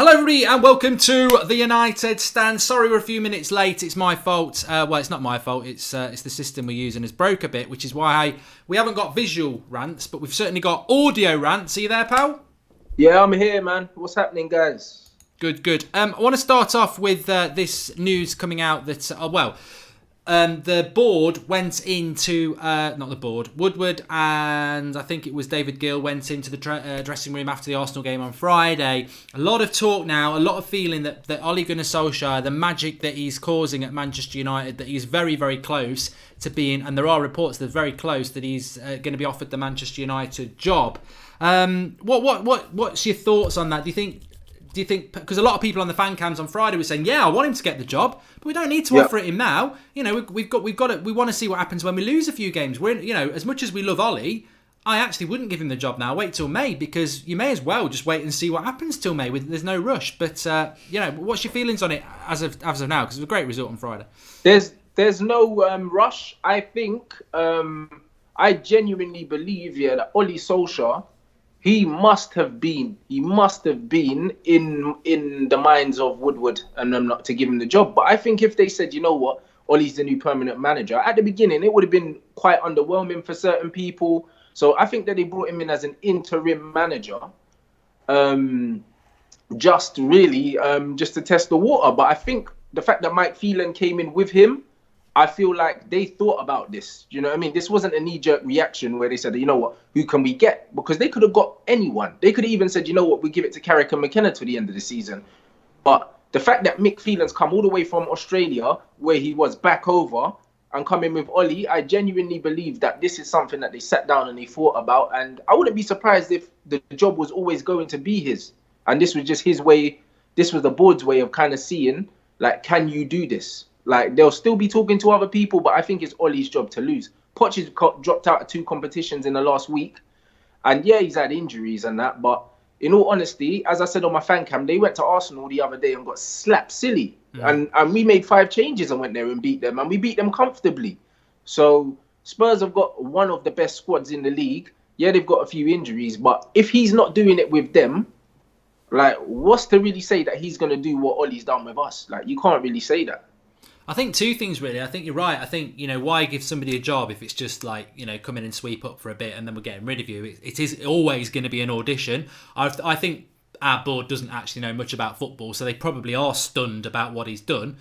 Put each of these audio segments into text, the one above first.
Hello everybody and welcome to the United Stand. Sorry we're a few minutes late, it's my fault. Well, it's not my fault, it's the system we're using has broke a bit, which is why we haven't got visual rants, but we've certainly got audio rants. Are you there, pal? Yeah, I'm here, man. What's happening, guys? Good. I want to start off with this news coming out that, the board went into, not the board, Woodward and I think it was David Gill went into the dressing room after the Arsenal game on Friday. A lot of talk now, a lot of feeling that Ole Gunnar Solskjaer, the magic that he's causing at Manchester United, that he's very, very close to being, and there are reports that are very close that he's going to be offered the Manchester United job. What's your thoughts on that? Do you think, because a lot of people on the fan cams on Friday were saying, yeah, I want him to get the job, but we don't need to offer it him now. You know, we want to see what happens when we lose a few games. As much as we love Ollie, I actually wouldn't give him the job now. Wait till May, because you may as well just wait and see what happens till May. There's no rush. But what's your feelings on it as of now? Because it was a great result on Friday. There's no rush. I think I genuinely believe that Ole Solskjaer, he must have been in the minds of Woodward and them not to give him the job. But I think if they said, you know what, Ole's the new permanent manager, at the beginning it would have been quite underwhelming for certain people. So I think that they brought him in as an interim manager, just to test the water. But I think the fact that Mike Phelan came in with him, I feel like they thought about this. You know what I mean? This wasn't a knee-jerk reaction where they said, you know what, who can we get? Because they could have got anyone. They could have even said, you know what, we give it to Carrick and McKenna to the end of the season. But the fact that Mick Phelan's come all the way from Australia, where he was back over, and come in with Ole, I genuinely believe that this is something that they sat down and they thought about. And I wouldn't be surprised if the job was always going to be his. And this was just his way, this was the board's way of kind of seeing, like, can you do this? Like, they'll still be talking to other people, but I think it's Ole's job to lose. Poch has dropped out of 2 competitions in the last week. And yeah, he's had injuries and that. But in all honesty, as I said on my fan cam, they went to Arsenal the other day and got slapped silly. And we made 5 changes and went there and beat them. And we beat them comfortably. So Spurs have got one of the best squads in the league. Yeah, they've got a few injuries. But if he's not doing it with them, like, what's to really say that he's going to do what Ole's done with us? Like, you can't really say that. I think 2 things really. I think you're right. I think, why give somebody a job if it's just like, come in and sweep up for a bit and then we're getting rid of you. It is always going to be an audition. I think our board doesn't actually know much about football, so they probably are stunned about what he's done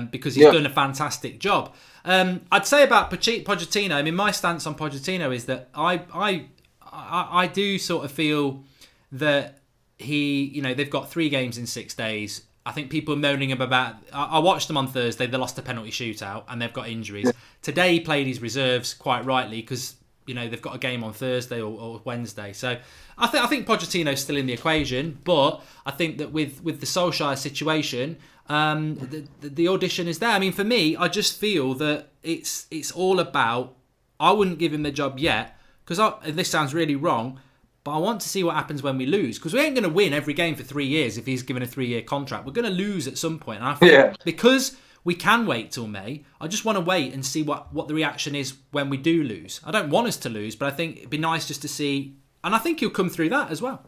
because he's done a fantastic job. I'd say about Pochettino, I mean, my stance on Pochettino is that I do sort of feel that they've got 3 games in 6 days. I think people are moaning about... I watched them on Thursday. They lost a penalty shootout and they've got injuries. Today he played his reserves quite rightly because, they've got a game on Thursday or Wednesday. So I think Pochettino's still in the equation, but I think that with the Solskjaer situation, the audition is there. I mean, for me, I just feel that it's all about... I wouldn't give him the job yet because this sounds really wrong, but I want to see what happens when we lose. Because we ain't going to win every game for 3 years if he's given a 3-year contract. We're going to lose at some point. And I think because we can wait till May, I just want to wait and see what the reaction is when we do lose. I don't want us to lose, but I think it'd be nice just to see. And I think he'll come through that as well.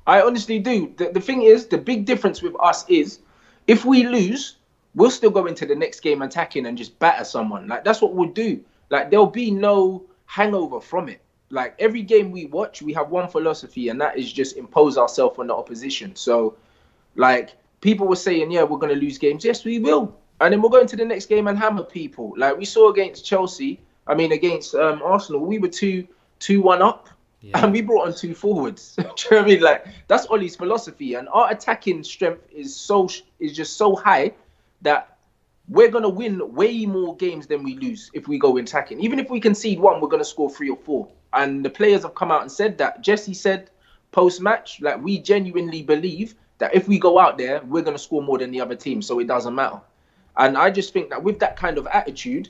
I honestly do. The thing is, the big difference with us is, if we lose, we'll still go into the next game attacking and just batter someone. Like, that's what we'll do. Like, there'll be no hangover from it. Like, every game we watch, we have one philosophy, and that is just impose ourselves on the opposition. So, like, people were saying, yeah, we're going to lose games. Yes, we will. And then we'll go into the next game and hammer people. Like, we saw against against Arsenal, we were 2-1 up, and we brought on 2 forwards. Do you know what I mean? Like, that's Ole's philosophy. And our attacking strength is just so high that we're going to win way more games than we lose if we go attacking. Even if we concede 1, we're going to score 3 or 4. And the players have come out and said that. Jesse said post-match, like, we genuinely believe that if we go out there, we're going to score more than the other team, so it doesn't matter. And I just think that with that kind of attitude,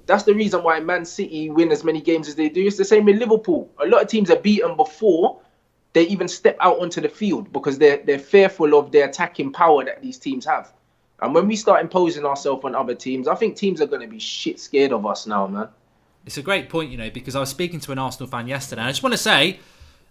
that's the reason why Man City win as many games as they do. It's the same with Liverpool. A lot of teams are beaten before they even step out onto the field because they're fearful of the attacking power that these teams have. And when we start imposing ourselves on other teams, I think teams are going to be shit scared of us now, man. It's a great point, because I was speaking to an Arsenal fan yesterday. And I just want to say,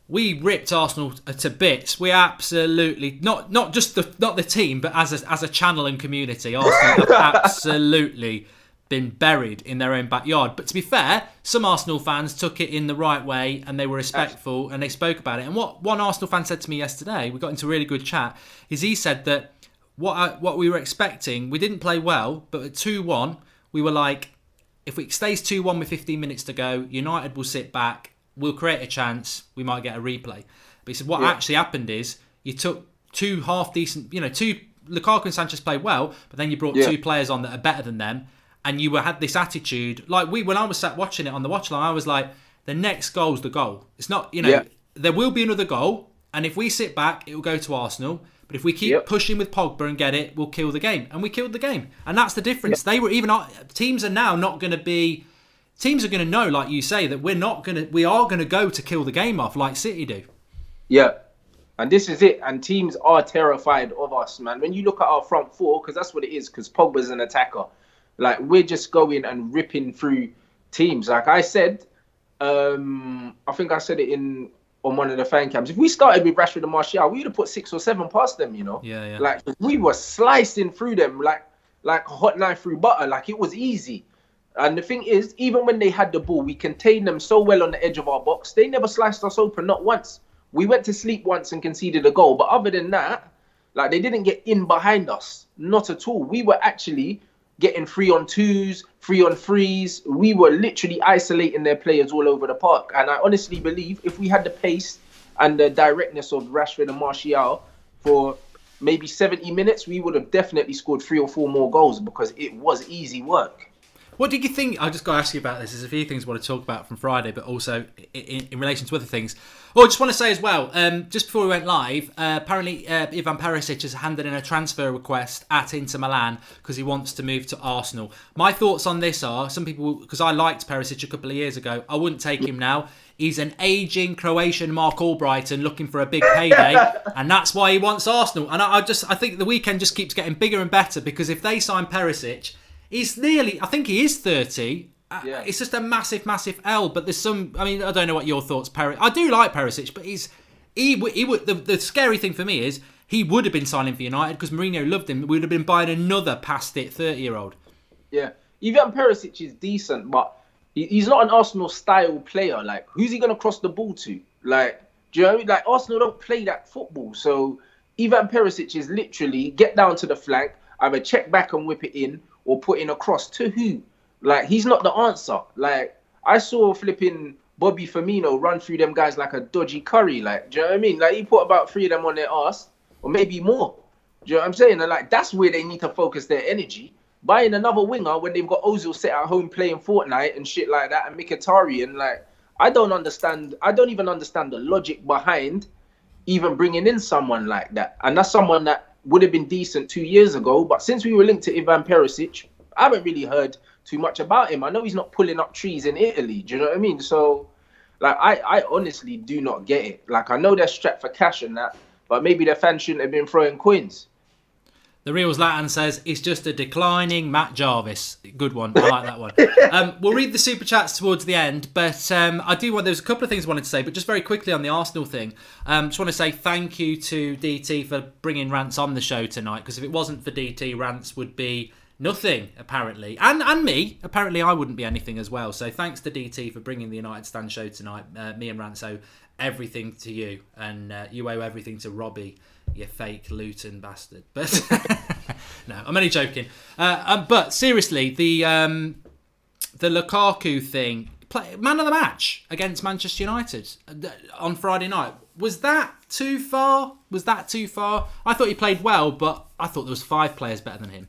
we ripped Arsenal to bits. We absolutely not just not the team, but as a channel and community, Arsenal have absolutely been buried in their own backyard. But to be fair, some Arsenal fans took it in the right way and they were respectful and they spoke about it. And what one Arsenal fan said to me yesterday, we got into a really good chat, is he said that what we were expecting, we didn't play well, but at 2-1, we were like, if it stays 2-1 with 15 minutes to go, United will sit back, we'll create a chance, we might get a replay. But he said what actually happened is you took two half-decent, Lukaku and Sanchez played well, but then you brought two players on that are better than them, and you had this attitude. Like when I was sat watching it on the watch line, I was like, the next goal's the goal. It's not, there will be another goal, and if we sit back, it will go to Arsenal. But if we keep pushing with Pogba and get it, we'll kill the game. And we killed the game. And that's the difference. They were teams are now not going to be. Teams are going to know, like you say, that we are going to go to kill the game off, like City do. Yeah, and this is it. And teams are terrified of us, man. When you look at our front four, because that's what it is. Because Pogba's an attacker. Like we're just going and ripping through teams. Like I said, I think I said it on one of the fan cams. If we started with Rashford and Martial, we would have put 6 or 7 past them, Yeah. Like we were slicing through them like a hot knife through butter. Like it was easy. And the thing is, even when they had the ball, we contained them so well on the edge of our box. They never sliced us open, not once. We went to sleep once and conceded a goal. But other than that, like they didn't get in behind us. Not at all. We were actually getting 3-on-2s, 3-on-3s. We were literally isolating their players all over the park. And I honestly believe if we had the pace and the directness of Rashford and Martial for maybe 70 minutes, we would have definitely scored 3 or 4 more goals because it was easy work. What did you think? I just got to ask you about this. There's a few things I want to talk about from Friday, but also in relation to other things. Oh, I just want to say as well, just before we went live, apparently Ivan Perisic has handed in a transfer request at Inter Milan because he wants to move to Arsenal. My thoughts on this are, some people, because I liked Perisic a couple of years ago, I wouldn't take him now. He's an ageing Croatian Mark Albrighton looking for a big payday, and that's why he wants Arsenal. And I think the weekend just keeps getting bigger and better because if they sign Perisic, he's nearly, I think he is 30. It's just a massive, massive L. But there's some, I don't know what your thoughts, I do like Perisic, but he would. The scary thing for me is he would have been signing for United because Mourinho loved him. We would have been buying another past it 30-year-old. Yeah, even Perisic is decent, but he's not an Arsenal style player. Like, who's he gonna cross the ball to? Like, do you know what I mean? Like, Arsenal don't play that football. So Ivan Perisic is literally get down to the flank, either check back and whip it in, or put in a cross to who? Like, he's not the answer. Like, I saw flipping Bobby Firmino run through them guys like a dodgy curry. Like, do you know what I mean? Like, he put about 3 of them on their arse, or maybe more. Do you know what I'm saying? And like, that's where they need to focus their energy. Buying another winger when they've got Ozil set at home playing Fortnite and shit like that, and Mkhitaryan, like, I don't even understand the logic behind even bringing in someone like that. And that's someone that would have been decent 2 years ago, but since we were linked to Ivan Perisic, I haven't really heard too much about him. I know he's not pulling up trees in Italy. Do you know what I mean? So, like, I honestly do not get it. Like, I know they're strapped for cash and that, but maybe their fans shouldn't have been throwing coins. The real Zlatan says, it's just a declining Matt Jarvis. Good one. I like that one. We'll read the Super Chats towards the end, but there's a couple of things I wanted to say, but just very quickly on the Arsenal thing. Just want to say thank you to DT for bringing Rants on the show tonight, because if it wasn't for DT, Rants would be nothing, apparently. And me. Apparently, I wouldn't be anything as well. So thanks to DT for bringing the United Stand show tonight. Me and Rants owe everything to you, and you owe everything to Robbie, you fake Luton bastard. But no, I'm only joking. But seriously, the Lukaku thing, man of the match against Manchester United on Friday night. Was that too far? I thought he played well, but I thought there was 5 players better than him.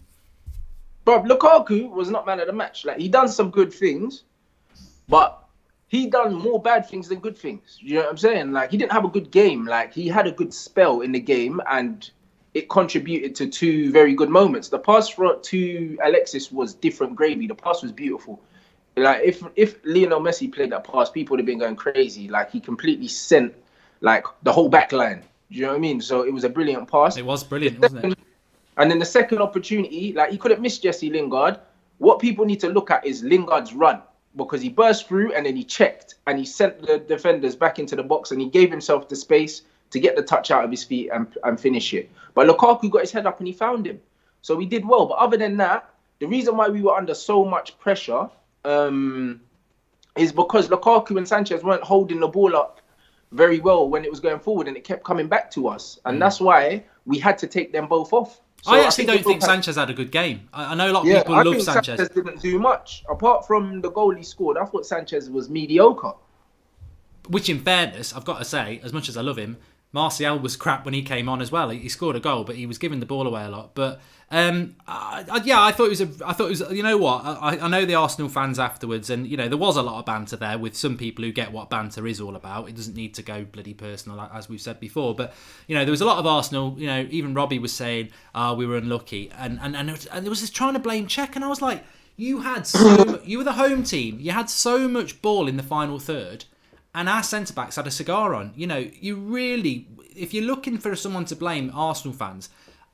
Bro, Lukaku was not man of the match. Like, he done some good things, but he done more bad things than good things. You know what I'm saying? Like, he didn't have a good game. Like, he had a good spell in the game, and it contributed to 2 very good moments. The pass to Alexis was different gravy. The pass was beautiful. Like, if Lionel Messi played that pass, people would have been going crazy. Like, he completely sent, like, the whole back line. Do you know what I mean? So it was a brilliant pass. It was brilliant, wasn't it? And then the second opportunity, like, he couldn't miss Jesse Lingard. What people need to look at is Lingard's run. because he burst through and then he checked and he sent the defenders back into the box and he gave himself the space to get the touch out of his feet and finish it. But Lukaku got his head up and he found him. So we did well. But other than that, the reason why we were under so much pressure is because Lukaku and Sanchez weren't holding the ball up very well when it was going forward and it kept coming back to us. And that's why we had to take them both off. So I actually don't think Sanchez had a good game. I know a lot of people love Sanchez. Sanchez didn't do much. Apart from the goal he scored, I thought Sanchez was mediocre. Which, in fairness, I've got to say, as much as I love him, Martial was crap when he came on as well. He scored a goal, but he was giving the ball away a lot. But I thought it was. You know what? I know the Arsenal fans afterwards, and there was a lot of banter there with some people who get what banter is all about. It doesn't need to go bloody personal, as we've said before. But there was a lot of Arsenal. Even Robbie was saying, we were unlucky, and there was this trying to blame Czech, and I was like, you were the home team. You had so much ball in the final third. And our centre-backs had a cigar on. You really... If you're looking for someone to blame, Arsenal fans,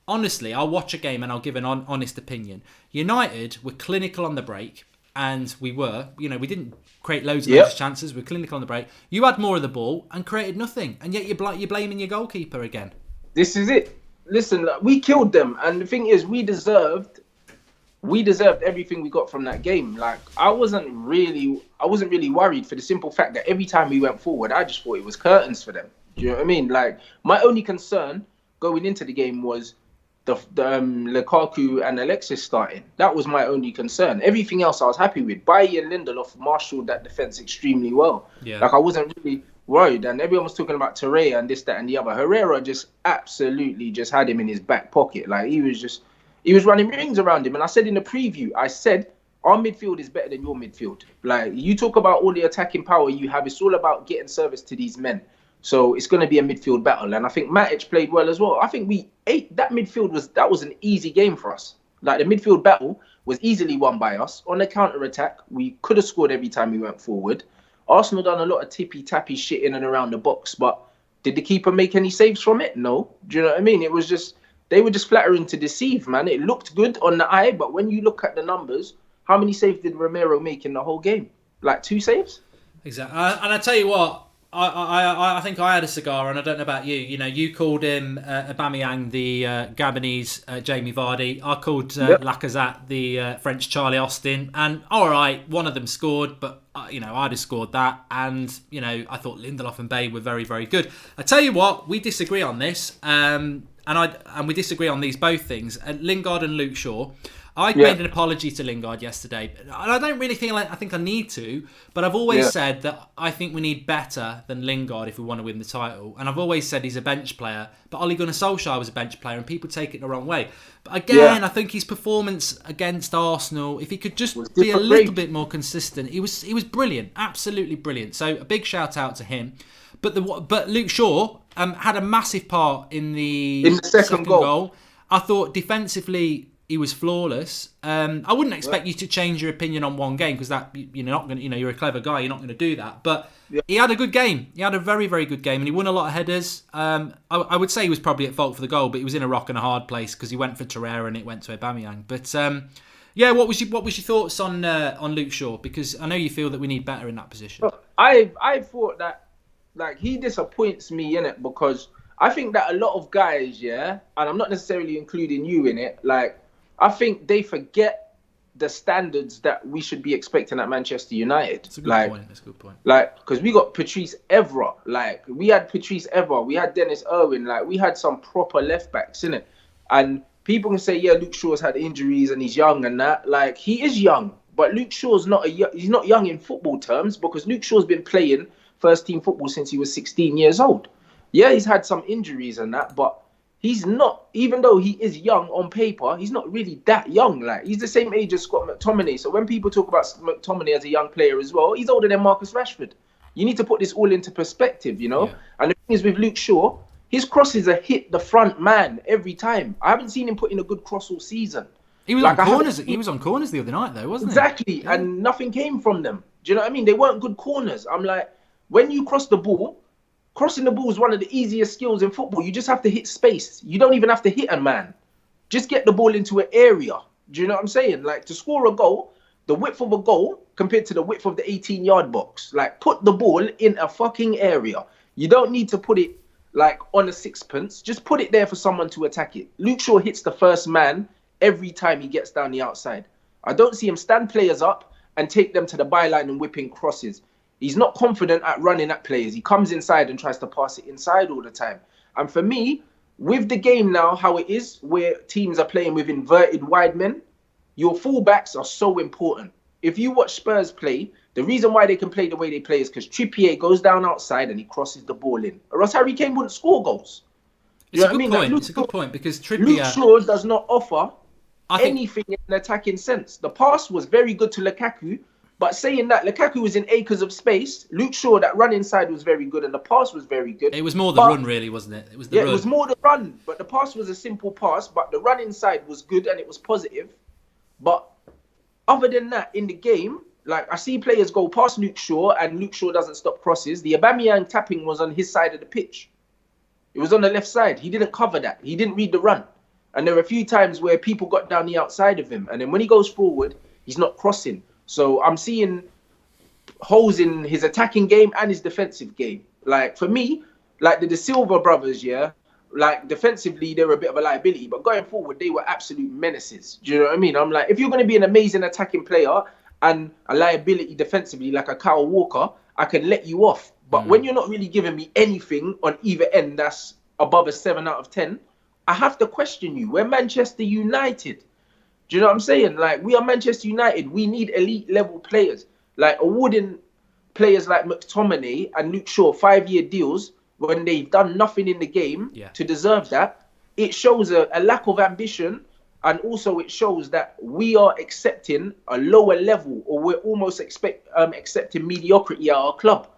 honestly, I'll watch a game and I'll give an honest opinion. United were clinical on the break, and we were. We didn't create loads of chances. We were clinical on the break. You had more of the ball and created nothing. And yet you're blaming your goalkeeper again. This is it. Listen, we killed them. And the thing is, we deserved everything we got from that game. Like, I wasn't really worried for the simple fact that every time we went forward, I just thought it was curtains for them. Do you know what I mean? Like, my only concern going into the game was the Lukaku and Alexis starting. That was my only concern. Everything else I was happy with. Bailly and Lindelof marshaled that defense extremely well. Yeah. Like, I wasn't really worried. And everyone was talking about Torreira and this, that, and the other. Herrera just absolutely just had him in his back pocket. Like, he was running rings around him. And I said in the preview, our midfield is better than your midfield. Like, you talk about all the attacking power you have. It's all about getting service to these men. So it's going to be a midfield battle. And I think Matic played well as well. I think we ate that midfield. That was an easy game for us. Like, the midfield battle was easily won by us. On the counter-attack, we could have scored every time we went forward. Arsenal done a lot of tippy-tappy shit in and around the box. But did the keeper make any saves from it? No. Do you know what I mean? It was just... They were just flattering to deceive, man. It looked good on the eye, but when you look at the numbers, how many saves did Romero make in the whole game? Like 2 saves? Exactly. And I tell you what, I think I had a cigar, and I don't know about you. You called him Aubameyang the Gabonese Jamie Vardy. I called Lacazette the French Charlie Austin. And all right, one of them scored, but I'd have scored that. And I thought Lindelof and Bailly were very, very good. I tell you what, we disagree on this. And we disagree on these both things. Lingard and Luke Shaw. I made an apology to Lingard yesterday, and I don't really think I need to, but I've always said that I think we need better than Lingard if we want to win the title. And I've always said he's a bench player, but Ole Gunnar Solskjaer was a bench player, and people take it the wrong way. But again, I think his performance against Arsenal, if he could just be a little bit more consistent, he was brilliant, absolutely brilliant. So a big shout out to him. But Luke Shaw had a massive part in the second goal. I thought defensively he was flawless. I wouldn't expect you to change your opinion on one game because that you're not going. You're a clever guy. You're not going to do that. But he had a good game. He had a very, very good game, and he won a lot of headers. I would say he was probably at fault for the goal, but he was in a rock and a hard place because he went for Torreira and it went to Aubameyang. But what was your thoughts on Luke Shaw? Because I know you feel that we need better in that position. I thought that. Like, he disappoints me in it because I think that a lot of guys, and I'm not necessarily including you in it, like, I think they forget the standards that we should be expecting at Manchester United. That's a good point. That's a good point. Like, because we got Patrice Evra. Like, we had Patrice Evra. We had Dennis Irwin. Like, we had some proper left-backs, innit? And people can say, Luke Shaw's had injuries and he's young and that. Like, he is young. But Luke Shaw's he's not young in football terms because Luke Shaw's been playing first team football since he was 16 years old. Yeah, he's had some injuries and that, but he's not, even though he is young on paper, he's not really that young. Like, he's the same age as Scott McTominay. So when people talk about McTominay as a young player as well, he's older than Marcus Rashford. You need to put this all into perspective, Yeah. And the thing is with Luke Shaw, his crosses are hit the front man every time. I haven't seen him put in a good cross all season. He was on corners. He was on corners the other night, though, wasn't he? Exactly, and nothing came from them. Do you know what I mean? They weren't good corners. I'm like, when you cross the ball, crossing the ball is one of the easiest skills in football. You just have to hit space. You don't even have to hit a man. Just get the ball into an area. Do you know what I'm saying? Like, to score a goal, the width of a goal compared to the width of the 18-yard box. Like, put the ball in a fucking area. You don't need to put it like on a sixpence. Just put it there for someone to attack it. Luke Shaw hits the first man every time he gets down the outside. I don't see him stand players up and take them to the byline and whipping crosses. He's not confident at running at players. He comes inside and tries to pass it inside all the time. And for me, with the game now, how it is, where teams are playing with inverted wide men, your fullbacks are so important. If you watch Spurs play, the reason why they can play the way they play is because Trippier goes down outside and he crosses the ball in. Or else Harry Kane wouldn't score goals. It's a good point. It's a good point because Trippier... Luke Shaw does not offer anything in an attacking sense. The pass was very good to Lukaku, but saying that, Lukaku was in acres of space. Luke Shaw, that run inside was very good and the pass was very good. It was more the run, really, wasn't it? It was the run. It was more the run, but the pass was a simple pass, but the run inside was good and it was positive. But other than that, in the game, like, I see players go past Luke Shaw and Luke Shaw doesn't stop crosses. The Aubameyang tapping was on his side of the pitch. It was on the left side. He didn't cover that. He didn't read the run. And there were a few times where people got down the outside of him. And then when he goes forward, he's not crossing. So I'm seeing holes in his attacking game and his defensive game. Like, for me, like the Silva brothers, yeah, like defensively, they were a bit of a liability. But going forward, they were absolute menaces. Do you know what I mean? I'm like, if you're going to be an amazing attacking player and a liability defensively, like a Kyle Walker, I can let you off. But when you're not really giving me anything on either end that's above a 7 out of 10, I have to question you. We're Manchester United. Do you know what I'm saying? Like, we are Manchester United. We need elite level players. Like, awarding players like McTominay and Luke Shaw 5-year deals when they've done nothing in the game to deserve that, it shows a lack of ambition. And also it shows that we are accepting a lower level, or we're almost accepting mediocrity at our club.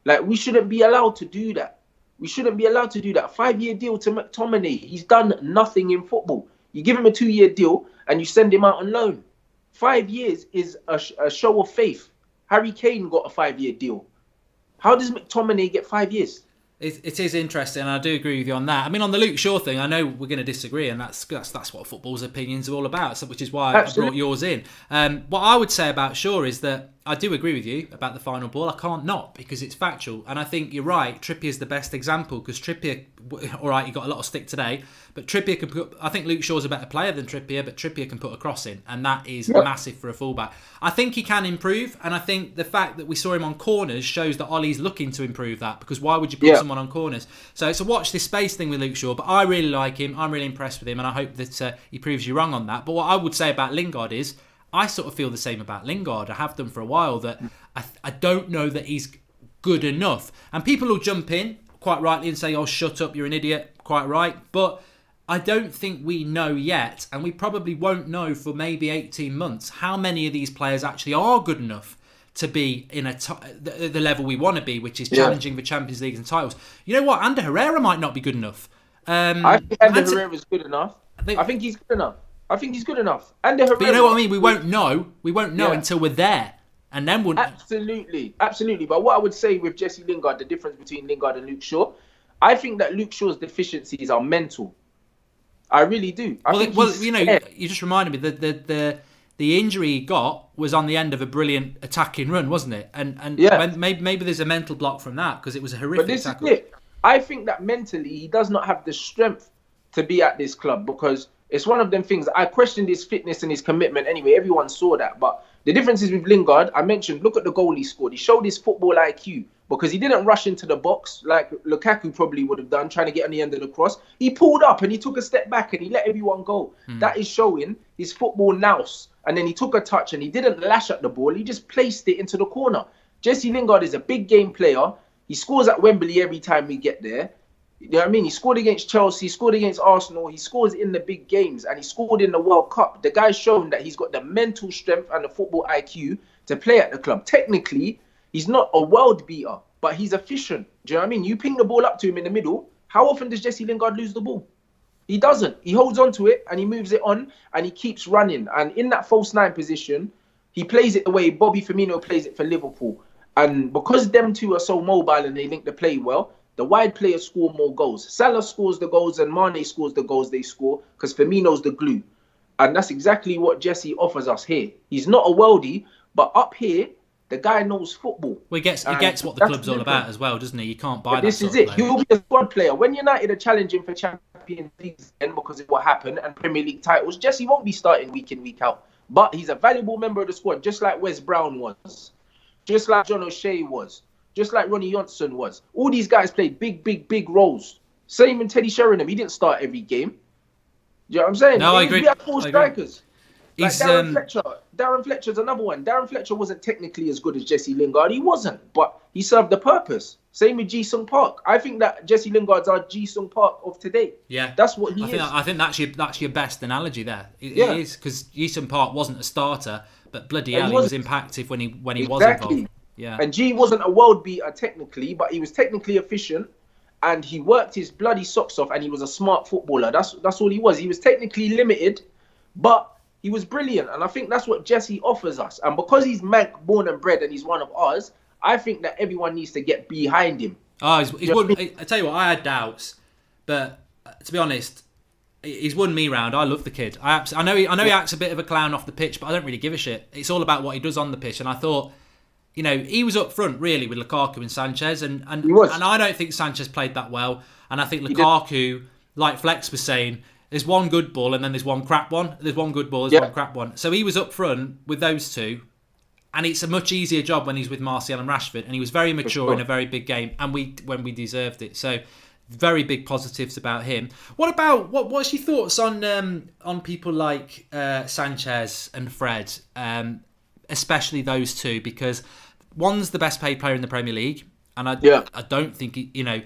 Like, we shouldn't be allowed to do that. We shouldn't be allowed to do that. 5-year deal to McTominay. He's done nothing in football. You give him a 2-year deal and you send him out on loan. 5 years is a show of faith. Harry Kane got a 5-year deal. How does McTominay get 5 years? It is interesting, and I do agree with you on that. I mean, on the Luke Shaw thing, I know we're going to disagree, and that's what football's opinions are all about, so, which is why I brought yours in. What I would say about Shaw is that I do agree with you about the final ball. I can't not, because it's factual. And I think you're right, Trippier's the best example, because Trippier, all right, he got a lot of stick today, but Trippier can put, I think Luke Shaw's a better player than Trippier, but Trippier can put a cross in, and that is massive for a fullback. I think he can improve, and I think the fact that we saw him on corners shows that Ollie's looking to improve that, because why would you put someone on corners? So it's a watch this space thing with Luke Shaw, but I really like him, I'm really impressed with him, and I hope that he proves you wrong on that. But what I would say about Lingard is, I sort of feel the same about Lingard. I have done for a while, that I don't know that he's good enough. And people will jump in, quite rightly, and say, oh, shut up, you're an idiot. Quite right. But I don't think we know yet, and we probably won't know for maybe 18 months, how many of these players actually are good enough to be in the level we want to be, which is challenging for Champions Leagues and titles. You know what? Ander Herrera might not be good enough. I think Ander Herrera is good enough. I think he's good enough. I think he's good enough. Ander Herrera, but you know what I mean? We won't know. We won't know until we're there. And then we'll... Absolutely. But what I would say with Jesse Lingard, the difference between Lingard and Luke Shaw, I think that Luke Shaw's deficiencies are mental. I really do. You just reminded me that the injury he got was on the end of a brilliant attacking run, wasn't it? And maybe there's a mental block from that, because it was a horrific tackle. Is it. I think that mentally he does not have the strength to be at this club, because it's one of them things. I questioned his fitness and his commitment anyway. Everyone saw that. But the difference is with Lingard, I mentioned, look at the goal he scored. He showed his football IQ, because he didn't rush into the box like Lukaku probably would have done, trying to get on the end of the cross. He pulled up and he took a step back and he let everyone go. That is showing his football nous. And then he took a touch and he didn't lash at the ball. He just placed it into the corner. Jesse Lingard is a big game player. He scores at Wembley every time we get there. You know what I mean? He scored against Chelsea, he scored against Arsenal, he scores in the big games, and he scored in the World Cup. The guy's shown that he's got the mental strength and the football IQ to play at the club. Technically, he's not a world beater, but he's efficient. Do you know what I mean? You ping the ball up to him in the middle. How often does Jesse Lingard lose the ball? He doesn't. He holds on to it and he moves it on and he keeps running. And in that false nine position, he plays it the way Bobby Firmino plays it for Liverpool. And because them two are so mobile and they link the play well, the wide players score more goals. Salah scores the goals and Mane scores the goals they score, because Firmino's the glue. And that's exactly what Jesse offers us here. He's not a worldie, but up here, the guy knows football. Well, he gets what the That's club's all different. about as well, doesn't he? You can't buy But that this sort is of it. player. He'll be a squad player. When United are challenging for Champions League again because of what happened and Premier League titles, Jesse won't be starting week in, week out. But he's a valuable member of the squad, just like Wes Brown was, just like John O'Shea was, just like Ronnie Johnson was. All these guys played big roles. Same in Teddy Sheringham. He didn't start every game. You know what I'm saying? No, I agree. We had four I agree. strikers. Like He's Darren Fletcher. Darren Fletcher's another one. Darren Fletcher wasn't technically as good as Jesse Lingard. He wasn't, but he served the purpose. Same with Ji-Sung Park. I think that Jesse Lingard's our Ji-Sung Park of today. Yeah, that's what he is. I think that's your best analogy there. It is, because Ji-Sung Park wasn't a starter, but bloody hell, he was impactful when he was involved. Yeah, and G wasn't a world beater technically, but he was technically efficient, and he worked his bloody socks off, and he was a smart footballer. That's all he was. He was technically limited, but he was brilliant, and I think that's what Jesse offers us. And because he's Manc born and bred, and he's one of ours, I think that everyone needs to get behind him. Oh, I tell you what, I had doubts, but to be honest, he's won me round. I love the kid. I know he acts a bit of a clown off the pitch, but I don't really give a shit. It's all about what he does on the pitch, and I thought, you know, he was up front really with Lukaku and Sanchez, and I don't think Sanchez played that well, and I think Lukaku, like Flex was saying, there's one good ball and then there's one crap one. There's one good ball, there's one crap one. So he was up front with those two, and it's a much easier job when he's with Martial and Rashford, and he was very mature in a very big game, and when we deserved it. So very big positives about him. What's your thoughts on people like Sanchez and Fred, especially those two, because one's the best paid player in the Premier League, and I don't think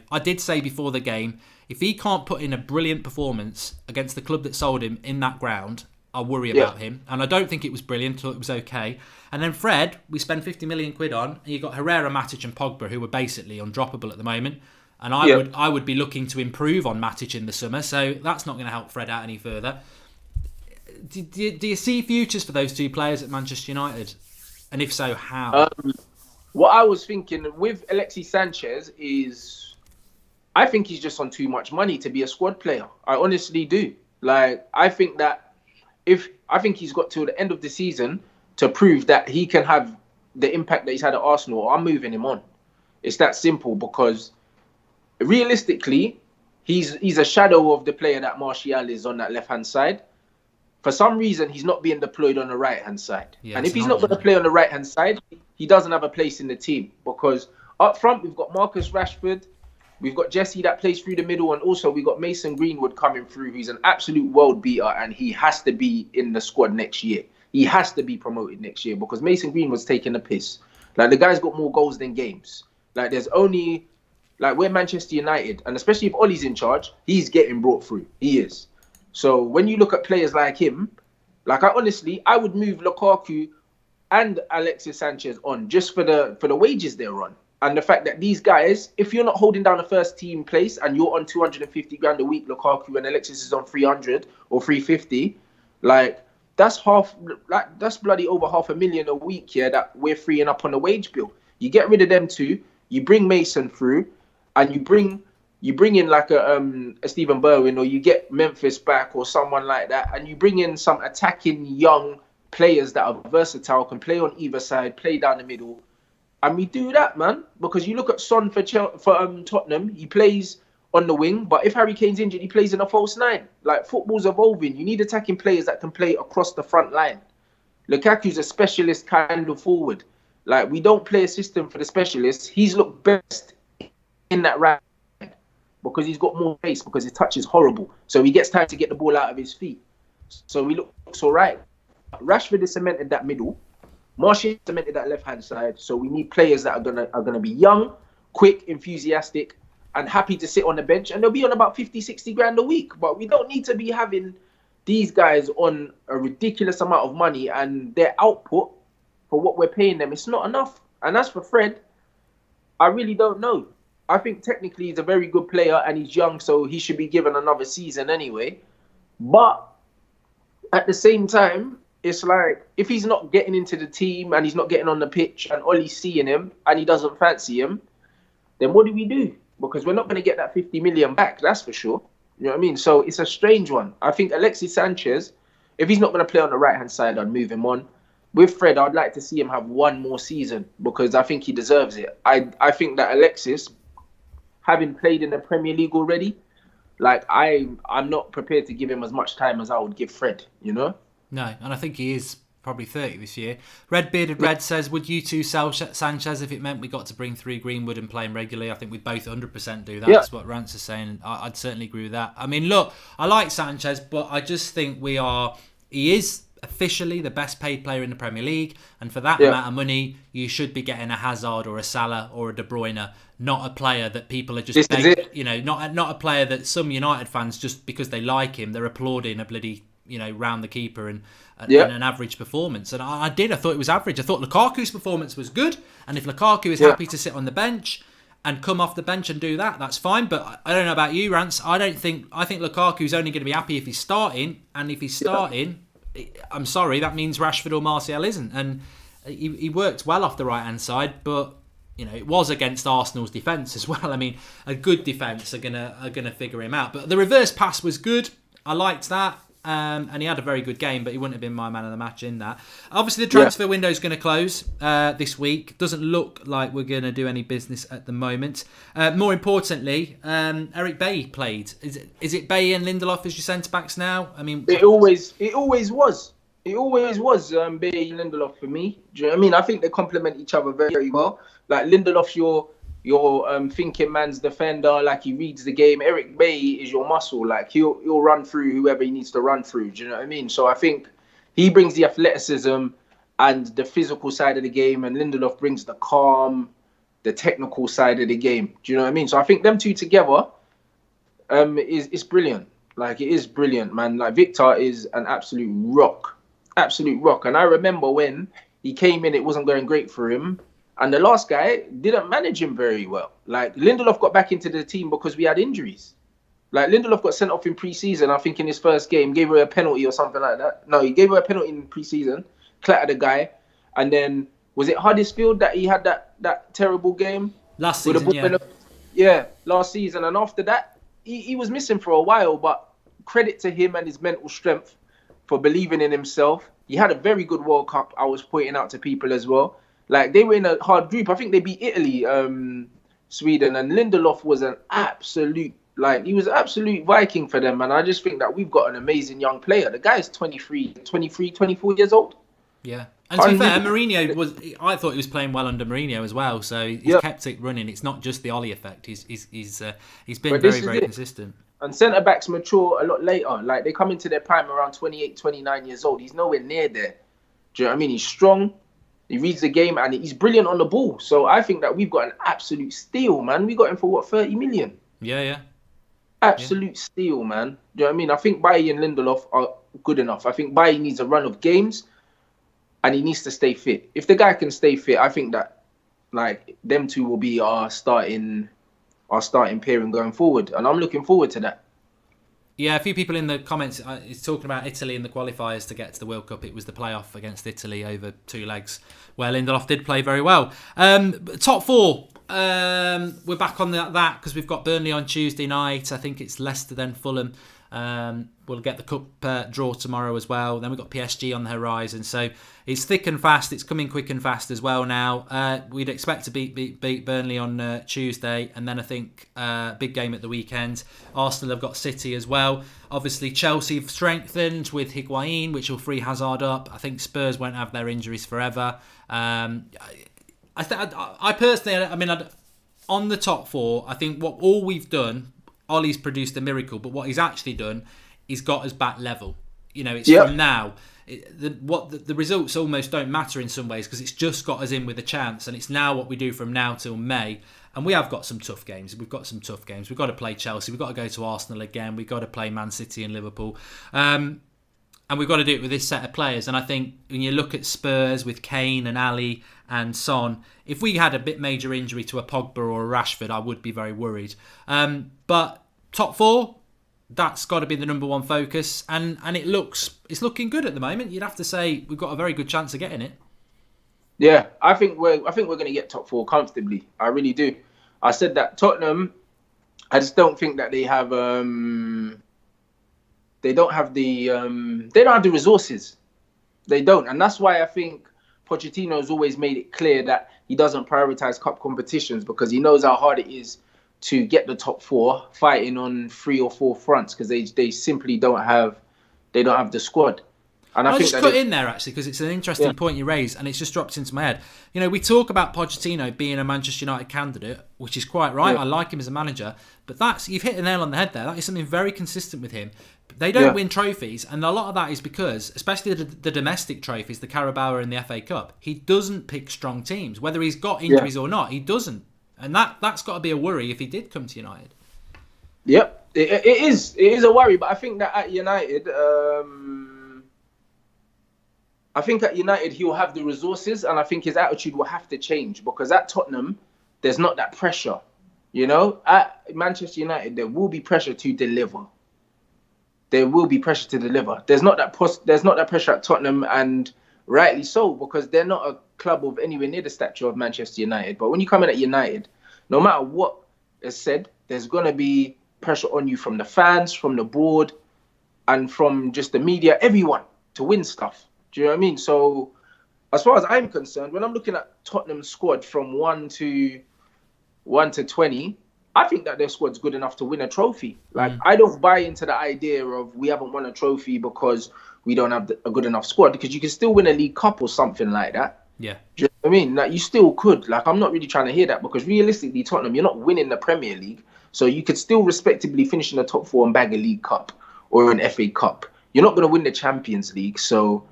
I did say before the game, if he can't put in a brilliant performance against the club that sold him in that ground, I worry about him. And I don't think it was brilliant, or it was okay. And then Fred, we spend 50 million quid on, and you got Herrera, Matic and Pogba, who are basically undroppable at the moment. And I would be looking to improve on Matic in the summer, so that's not going to help Fred out any further. Do you see futures for those two players at Manchester United? And if so, how? What I was thinking with Alexis Sanchez is, I think he's just on too much money to be a squad player. I honestly do. Like, I think he's got till the end of the season to prove that he can have the impact that he's had at Arsenal, or I'm moving him on. It's that simple, because realistically, he's a shadow of the player that Martial is on that left-hand side. For some reason, he's not being deployed on the right-hand side. Yeah, and if he's not going to play on the right-hand side, he doesn't have a place in the team, because up front, we've got Marcus Rashford, we've got Jesse that plays through the middle, and also we've got Mason Greenwood coming through, who's an absolute world beater, and he has to be in the squad next year. He has to be promoted next year, because Mason Greenwood's taking the piss. Like, the guy's got more goals than games. Like, there's only... Like, we're Manchester United, and especially if Ollie's in charge, he's getting brought through. He is. So when you look at players like him, like, I would move Lukaku and Alexis Sanchez on just for the wages they're on. And the fact that these guys, if you're not holding down a first team place and you're on 250 grand a week, Lukaku, and Alexis is on 300 or 350, like, that's bloody over $500,000 a week, that we're freeing up on the wage bill. You get rid of them two, you bring Mason through, and you bring in like a Stephen Berwin, or you get Memphis back or someone like that, and you bring in some attacking young players that are versatile, can play on either side, play down the middle, and we do that, man. Because you look at Son for Tottenham, he plays on the wing, but if Harry Kane's injured, he plays in a false nine. Like, football's evolving. You need attacking players that can play across the front line. Lukaku's a specialist kind of forward. Like, we don't play a system for the specialists. He's looked best in that right, because he's got more pace, because his touch is horrible. So he gets time to get the ball out of his feet. So he looks all right. Rashford has cemented that middle. Martial cemented that left-hand side. So we need players that are gonna be young, quick, enthusiastic, and happy to sit on the bench. And they'll be on about 50, 60 grand a week. But we don't need to be having these guys on a ridiculous amount of money, and their output for what we're paying them, it's not enough. And as for Fred, I really don't know. I think technically he's a very good player and he's young, so he should be given another season anyway. But at the same time, it's like, if he's not getting into the team and he's not getting on the pitch and Ollie's seeing him and he doesn't fancy him, then what do we do? Because we're not going to get that 50 million back, that's for sure. You know what I mean? So it's a strange one. I think Alexis Sanchez if he's not going to play on the right-hand side, I'd move him on. With Fred, I'd like to see him have one more season because I think he deserves it. I think that Alexis, having played in the Premier League already, like I'm not prepared to give him as much time as I would give Fred, you know? No, and I think he is probably 30 this year. Red Bearded Red says, would you two sell Sanchez if it meant we got to bring through Greenwood and play him regularly? I think we'd both 100% do that. Yeah. That's what Rance is saying. I'd certainly agree with that. I mean, look, I like Sanchez, but I just think he is officially the best paid player in the Premier League, and for that amount of money, you should be getting a Hazard or a Salah or a De Bruyne, not a player that people are just not a player that some United fans, just because they like him, they're applauding a bloody round the keeper and an average performance. And I thought it was average. I thought Lukaku's performance was good, and if Lukaku is happy to sit on the bench and come off the bench and do that, that's fine. But I don't know about you, Rance. I think Lukaku's only going to be happy if he's starting, and if he's starting, I'm sorry, that means Rashford or Martial isn't. And he worked well off the right-hand side, but it was against Arsenal's defence as well. I mean, a good defence are gonna figure him out. But the reverse pass was good. I liked that. And he had a very good game, but he wouldn't have been my man of the match in that. Obviously, the transfer window is going to close this week. Doesn't look like we're going to do any business at the moment. More importantly, Eric Bailly played. Is it Bailly and Lindelof as your centre-backs now? I mean, it always was. It always was Bailly and Lindelof for me. Do you know what I mean? I think they complement each other very, very well. Like, Lindelof's your thinking man's defender, like he reads the game. Eric Bailly is your muscle, like he'll run through whoever he needs to run through. Do you know what I mean? So I think he brings the athleticism and the physical side of the game, and Lindelof brings the calm, the technical side of the game. Do you know what I mean? So I think them two together is brilliant. Like, it is brilliant, man. Like, Victor is an absolute rock. And I remember when he came in, it wasn't going great for him. And the last guy didn't manage him very well. Like, Lindelof got back into the team because we had injuries. Like, Lindelof got sent off in pre-season, I think in his first game, gave her a penalty or something like that. No, he gave her a penalty in pre-season, clattered a guy. And then, was it Huddersfield that he had that terrible game? Last season, last season. And after that, he was missing for a while, but credit to him and his mental strength for believing in himself. He had a very good World Cup, I was pointing out to people as well. Like, they were in a hard group. I think they beat Italy, Sweden, and Lindelof was an absolute Viking for them. And I just think that we've got an amazing young player. The guy's 23, 24 years old. Yeah. And to be fair, Mourinho I thought he was playing well under Mourinho as well. So he's kept it running. It's not just the Ollie effect. He's been very, very consistent. And centre-backs mature a lot later. Like, they come into their prime around 28, 29 years old. He's nowhere near there. Do you know what I mean? He's strong. He reads the game, and he's brilliant on the ball. So I think that we've got an absolute steal, man. We got him for, 30 million? Yeah. Absolute steal, man. Do you know what I mean? I think Bailly and Lindelof are good enough. I think Bailly needs a run of games, and he needs to stay fit. If the guy can stay fit, I think that, like, them two will be our starting pairing going forward. And I'm looking forward to that. Yeah, a few people in the comments is talking about Italy in the qualifiers to get to the World Cup. It was the playoff against Italy over 2 legs where Lindelof did play very well. Top 4, we're back on that because we've got Burnley on Tuesday night. I think it's Leicester then Fulham. We'll get the cup draw tomorrow as well. Then we've got PSG on the horizon. So it's thick and fast. It's coming quick and fast as well now. We'd expect to beat Burnley on Tuesday. And then I think big game at the weekend. Arsenal have got City as well. Obviously, Chelsea have strengthened with Higuain, which will free Hazard up. I think Spurs won't have their injuries forever. I personally, on the top 4, I think all we've done, Ollie's produced a miracle, but what he's actually done is got us back level. It's from now. The results almost don't matter in some ways because it's just got us in with a chance, and it's now what we do from now till May. And we have got some tough games. We've got to play Chelsea. We've got to go to Arsenal again. We've got to play Man City and Liverpool. And we've got to do it with this set of players. And I think when you look at Spurs with Kane and Ali and Son, if we had a bit major injury to a Pogba or a Rashford, I would be very worried. But top 4, that's got to be the number 1 focus. And it's looking good at the moment. You'd have to say we've got a very good chance of getting it. Yeah, I think we're going to get top 4 comfortably. I really do. I said that Tottenham, I just don't think that they have they don't have the resources. They don't, and that's why I think Pochettino has always made it clear that he doesn't prioritize cup competitions because he knows how hard it is to get the top four fighting on 3 or 4 fronts because they simply don't have the squad. And I I'll think just cut in there actually because it's an interesting point you raised and it's just dropped into my head. You know, we talk about Pochettino being a Manchester United candidate, which is quite right. I like him as a manager, but you've hit the nail on the head there. That is something very consistent with him. They don't win trophies, and a lot of that is because, especially the domestic trophies, the Carabao and the FA Cup, he doesn't pick strong teams. Whether he's got injuries or not, he doesn't. And that's got to be a worry if he did come to United. Yep, it is. It is a worry, but I think that at United, he'll have the resources, and I think his attitude will have to change because at Tottenham, there's not that pressure. You know, at Manchester United, there will be pressure to deliver. There will be pressure to deliver. There's not that pressure at Tottenham, and rightly so, because they're not a club of anywhere near the stature of Manchester United. But when you come in at United, no matter what is said, there's going to be pressure on you from the fans, from the board, and from just the media, everyone, to win stuff. Do you know what I mean? So, as far as I'm concerned, when I'm looking at Tottenham's squad from 1 to 20, I think that their squad's good enough to win a trophy. Like, I don't buy into the idea of we haven't won a trophy because we don't have a good enough squad, because you can still win a League Cup or something like that. Yeah. Do you know what I mean? Like, you still could. Like, I'm not really trying to hear that because realistically, Tottenham, you're not winning the Premier League. So you could still respectably finish in the top 4 and bag a League Cup or an FA Cup. You're not going to win the Champions League. So,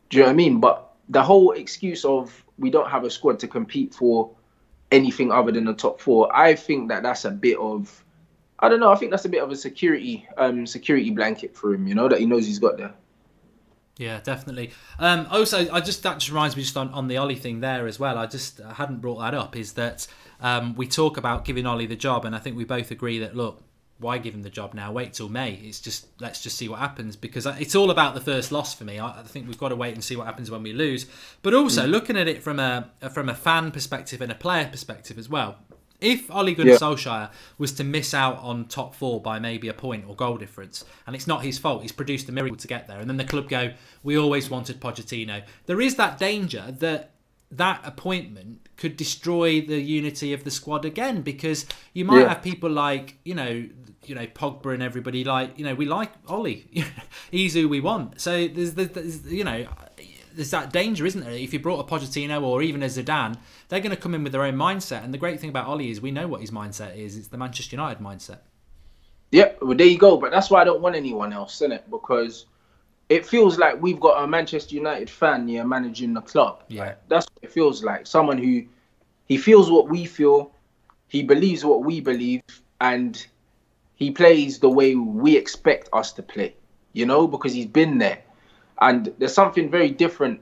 do you know what I mean? But the whole excuse of we don't have a squad to compete for anything other than the top 4, I think that's a bit of, I don't know, I think that's a bit of a security blanket for him, you know, that he knows he's got there. Yeah, definitely. Also, that just reminds me just on the Ollie thing there as well. I hadn't brought that up, is that we talk about giving Ollie the job, and I think we both agree that, look, why give him the job now? Wait till May. Let's just see what happens, because it's all about the first loss for me. I think we've got to wait and see what happens when we lose. But also looking at it from a fan perspective and a player perspective as well. If Ole Gunnar Solskjaer was to miss out on top 4 by maybe a point or goal difference, and it's not his fault, he's produced a miracle to get there, and then the club go, we always wanted Pochettino, there is that danger that appointment could destroy the unity of the squad again, because you might have people like, you know, Pogba and everybody, like, you know, we like Ollie. He's who we want. So there's that danger, isn't there? If you brought a Pochettino or even a Zidane, they're going to come in with their own mindset. And the great thing about Ollie is we know what his mindset is. It's the Manchester United mindset. Yeah, well, there you go. But that's why I don't want anyone else, innit? Because it feels like we've got a Manchester United fan here managing the club. Yeah. Like, that's what it feels like. Someone who, he feels what we feel, he believes what we believe, and he plays the way we expect us to play, you know, because he's been there. And there's something very different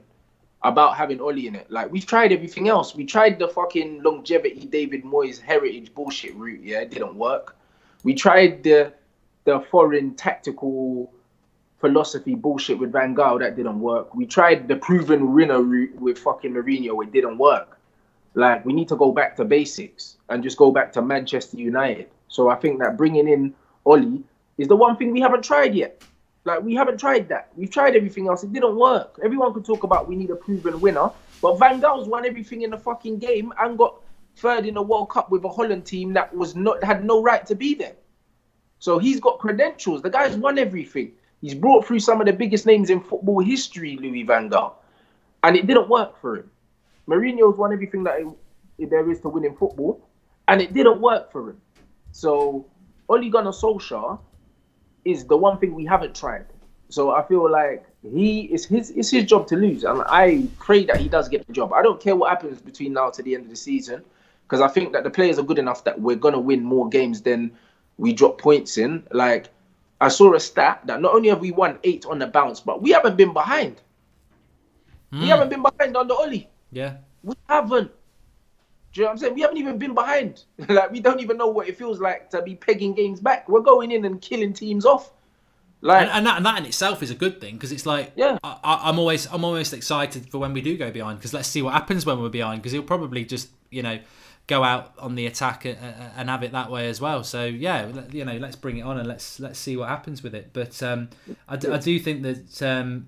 about having Ollie in it. Like, we've tried everything else. We tried the fucking longevity David Moyes heritage bullshit route. Yeah, it didn't work. We tried the foreign tactical philosophy bullshit with Van Gaal. That didn't work. We tried the proven winner route with fucking Mourinho. It didn't work. Like, we need to go back to basics and just go back to Manchester United. So I think that bringing in Ollie is the one thing we haven't tried yet. Like, we haven't tried that. We've tried everything else. It didn't work. Everyone could talk about we need a proven winner, but Van Gaal's won everything in the fucking game and got third in the World Cup with a Holland team that had no right to be there. So he's got credentials. The guy's won everything. He's brought through some of the biggest names in football history, Louis Van Gaal, and it didn't work for him. Mourinho's won everything that there is to win in football, and it didn't work for him. So Ole Gunnar Solskjaer is the one thing we haven't tried. So I feel like it's his job to lose, and I pray that he does get the job. I don't care what happens between now to the end of the season, because I think that the players are good enough that we're gonna win more games than we drop points in. Like, I saw a stat that not only have we won 8 on the bounce, but we haven't been behind. We haven't been behind under Ole. Yeah. We haven't. Do you know what I'm saying? We haven't even been behind. Like, we don't even know what it feels like to be pegging games back. We're going in and killing teams off. Like, and that in itself is a good thing, because it's like, yeah. I'm always excited for when we do go behind, because let's see what happens when we're behind, because he'll probably just, you know, go out on the attack and have it that way as well. So yeah, let's bring it on and let's see what happens with it. But I do think that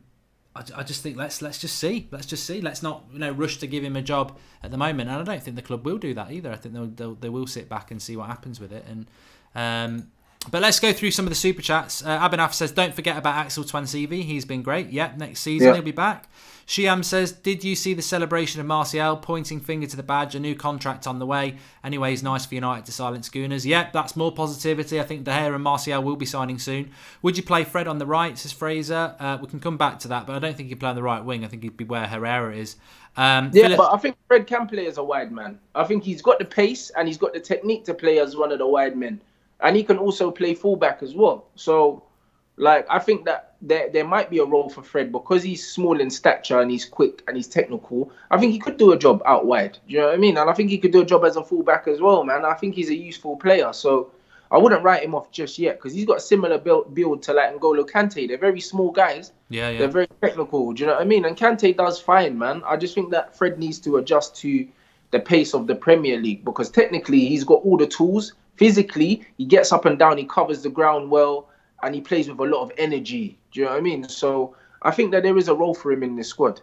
I just think let's just see. Let's not rush to give him a job at the moment. And I don't think the club will do that either. I think they will sit back and see what happens with it. And but let's go through some of the super chats. Abhinav says, don't forget about Axel Twansivi. He's been great. Yep, next season he'll be back. Shiam says, did you see the celebration of Martial, pointing finger to the badge, a new contract on the way? Anyway, it's nice for United to silence Gooners. Yep, that's more positivity. I think De Gea and Martial will be signing soon. Would you play Fred on the right, says Fraser? We can come back to that, but I don't think he'd play on the right wing. I think he'd be where Herrera is. Philip... but I think Fred can play as a wide man. I think he's got the pace and he's got the technique to play as one of the wide men. And he can also play fullback as well. So, I think that there might be a role for Fred because he's small in stature and he's quick and he's technical. I think he could do a job out wide. Do you know what I mean? And I think he could do a job as a fullback as well, man. I think he's a useful player. So I wouldn't write him off just yet because he's got a similar build to N'Golo Kante. They're very small guys. Yeah. They're very technical. Do you know what I mean? And Kante does fine, man. I just think that Fred needs to adjust to the pace of the Premier League because technically he's got all the tools. Physically, he gets up and down, he covers the ground well, and he plays with a lot of energy. Do you know what I mean? So I think that there is a role for him in this squad.